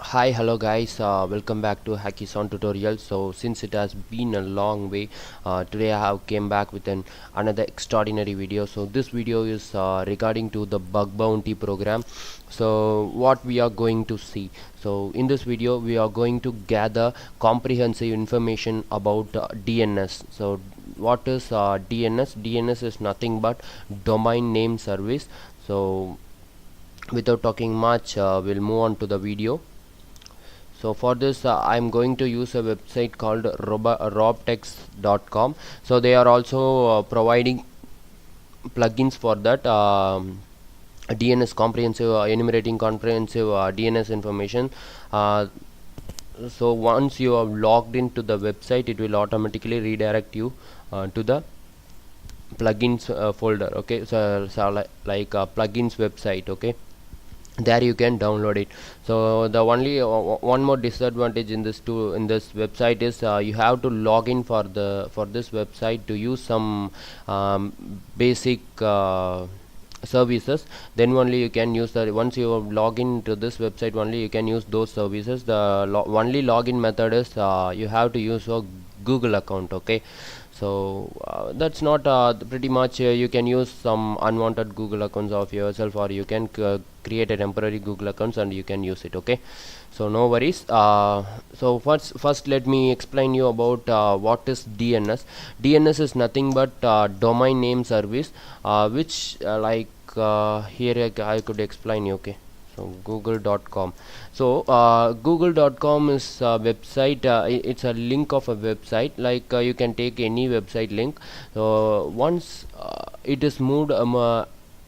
Hi, hello guys, welcome back to HackIsOn tutorial. So since it has been a long way, today I have came back with another extraordinary video. So this video is regarding to the bug bounty program. So what we are going to see, so in this video we are going to gather comprehensive information about DNS. So what is DNS? DNS is nothing but domain name service. So without talking much, we'll move on to the video. So for this I'm going to use a website called robtex.com. So they are also providing plugins for that DNS comprehensive enumerating comprehensive DNS information. So once you are logged into the website, it will automatically redirect you to the plugins folder. Okay, so like plugins website. Okay, there you can download it. So the only one more disadvantage in this website is you have to log in for this website to use some basic services. Then only you can use that. Once you log in to this website, only you can use those services. The only login method is you have to use a Google account. Okay, so that's not pretty much you can use some unwanted Google accounts of yourself, or you can create a temporary Google accounts and you can use it. Okay, so no worries. So first let me explain you about what is DNS. DNS is nothing but domain name service, which here I could explain you. Okay, so google.com. So google.com is a website. It's a link of a website. Like you can take any website link. So once it is moved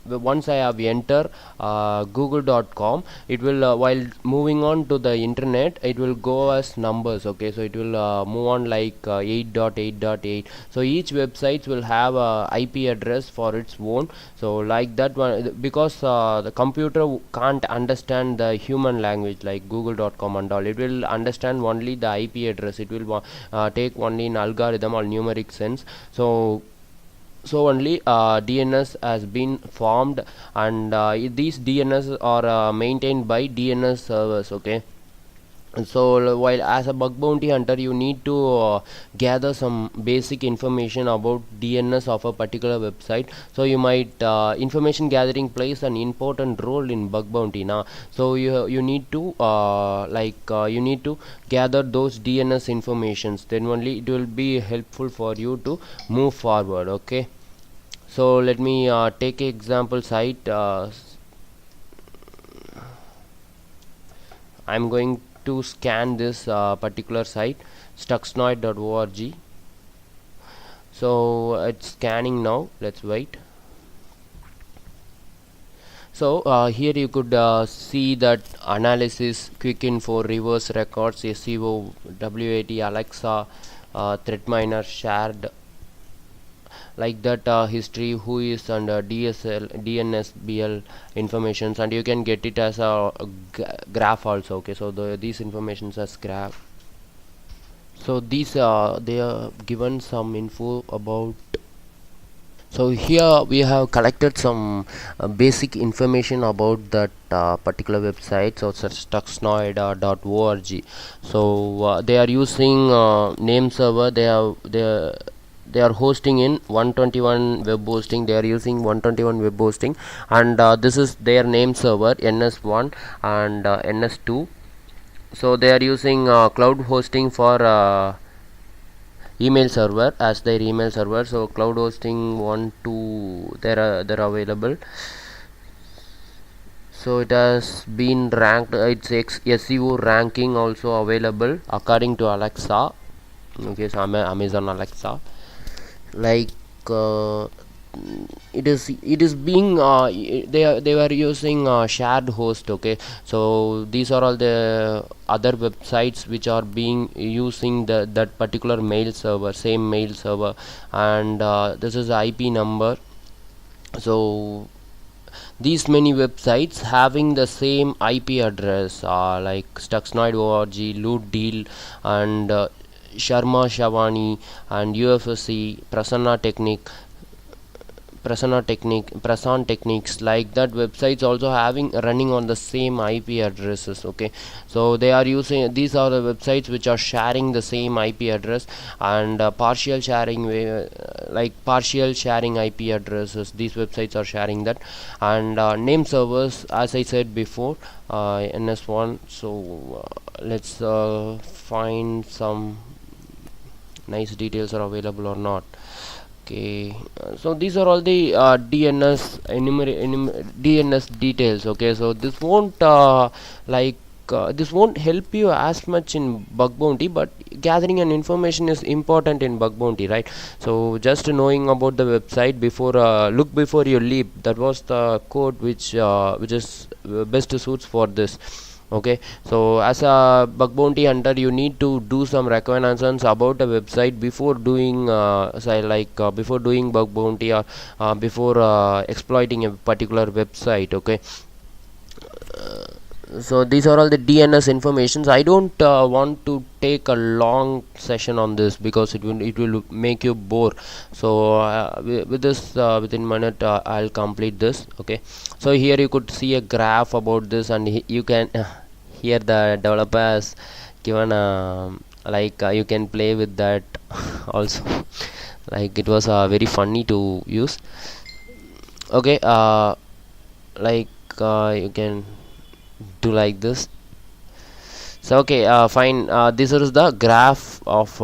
once I have enter google.com, it will while moving on to the internet, it will go as numbers. Okay, so it will move on like 8.8.8. so each website will have a IP address for its own. So like that one, because the computer can't understand the human language like google.com and all. It will understand only the IP address. It will take only in algorithm or numeric sense. So only DNS has been formed, and these DNS are maintained by DNS servers. Okay, so while as a bug bounty hunter, you need to gather some basic information about DNS of a particular website. So you might information gathering plays an important role in bug bounty now. So you need to you need to gather those DNS informations. Then only it will be helpful for you to move forward. Okay, so let me take an example site. I'm going to scan this particular site, stuxnoid.org. So it's scanning now. Let's wait. So here you could see that analysis, quick info, reverse records, SEO, WAT, Alexa, threat miner, shared, like that, history, who is under DNS BL informations, and you can get it as a graph also. Okay, so these informations as graph. So these they are given some info about. So here we have collected some basic information about that particular website. So it's stuxnoid.org. So they are using name server. They are hosting in 121 web hosting. They are using 121 web hosting, and this is their name server, NS1 and NS2. So they are using cloud hosting for email server as their email server. So cloud hosting 1 2 they're available. So it has been ranked, its SEO ranking also available according to Alexa. Okay, so Amazon Alexa, like it is being they were using shared host. Okay, so these are all the other websites which are being using that particular mail server, same mail server, and this is the IP number. So these many websites having the same IP address, like stuxnoid.org, loot deal, and Sharma Shavani, and UFSC, Prasanna Technique, Prasan techniques, like that websites also having running on the same IP addresses. Okay, so they are using, these are the websites which are sharing the same IP address, and partial sharing like partial sharing IP addresses, these websites are sharing that. And name servers, as I said before, NS1. So let's find some nice details are available or not. Okay, so these are all the DNS details. Okay, so this won't this won't help you as much in bug bounty, but gathering an information is important in bug bounty, right? So just knowing about the website before, look before you leap, that was the code which is best suits for this. Okay, so as a bug bounty hunter, you need to do some reconnaissance about a website before doing before doing bug bounty, or before exploiting a particular website. Okay, so these are all the DNS informations. I don't want to take a long session on this because it will make you bore. So with this within minute I'll complete this. Okay, so here you could see a graph about this, and you can here the developer has given you can play with that also. Like it was very funny to use. Okay, you can do like this. So okay, fine, this is the graph of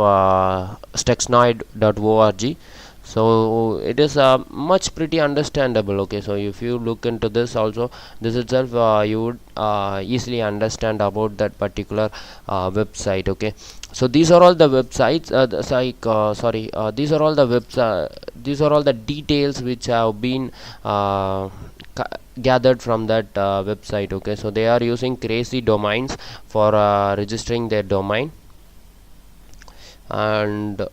stuxnoid.org. so it is much pretty understandable. Okay, so if you look into this also, this itself you would easily understand about that particular website. Okay, so these are all the websites, these are all the these are all the details which have been gathered from that website. Okay, so they are using crazy domains for registering their domain. And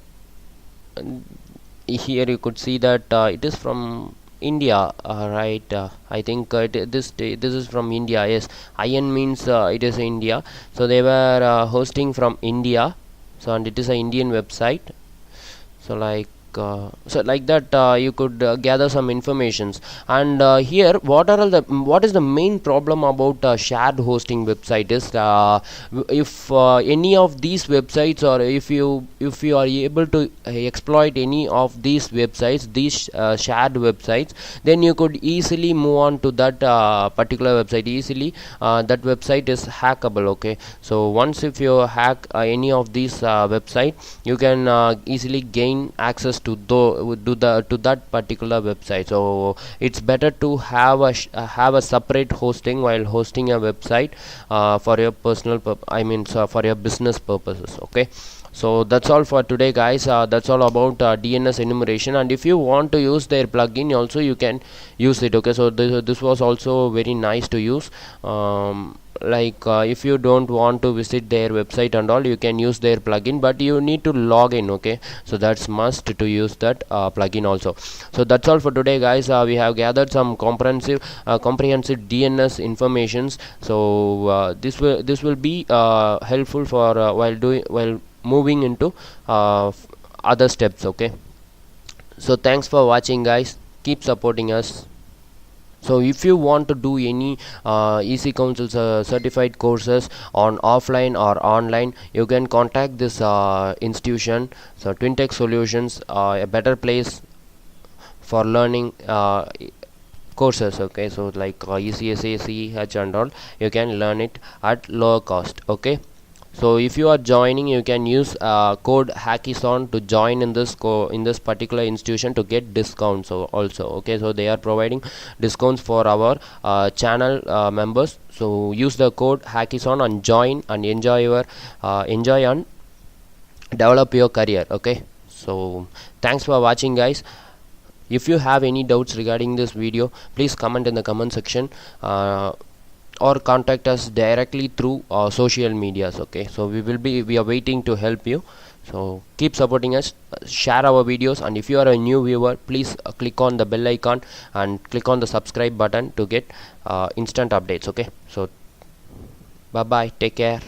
here you could see that it is from India, right? I think this is from India. Yes, IN means it is India, so they were hosting from India. So and it is an Indian website. So like that you could gather some informations. And here what is the main problem about shared hosting website is, if any of these websites, or if you are able to exploit any of these websites, these shared websites, then you could easily move on to that particular website easily. That website is hackable. Okay, so once if you hack any of these website, you can easily gain access to that particular website. So it's better to have a separate hosting while hosting a website for your personal for your business purposes. Okay, so that's all for today, guys. That's all about DNS enumeration. And if you want to use their plugin also, you can use it. Okay, so this was also very nice to use. If you don't want to visit their website and all, you can use their plugin, but you need to log in. Okay, so that's must to use that plugin also. So that's all for today, guys. We have gathered some comprehensive DNS informations. So this will be helpful for while moving into other steps. Okay, so thanks for watching, guys. Keep supporting us. So if you want to do any EC Council certified courses on offline or online, you can contact this institution. So TwinTech Solutions, a better place for learning courses. Okay, so like ECSA, CH and all, you can learn it at lower cost. Okay, so if you are joining, you can use code HackIsOn to join in this particular institution to get discounts also. Okay, so they are providing discounts for our channel members. So use the code HackIsOn and join and enjoy and develop your career. Okay, so thanks for watching, guys. If you have any doubts regarding this video, please comment in the comment section, or contact us directly through social medias. Okay, so we are waiting to help you. So keep supporting us, share our videos, and if you are a new viewer, please click on the bell icon and click on the subscribe button to get instant updates. Okay, so bye bye, take care.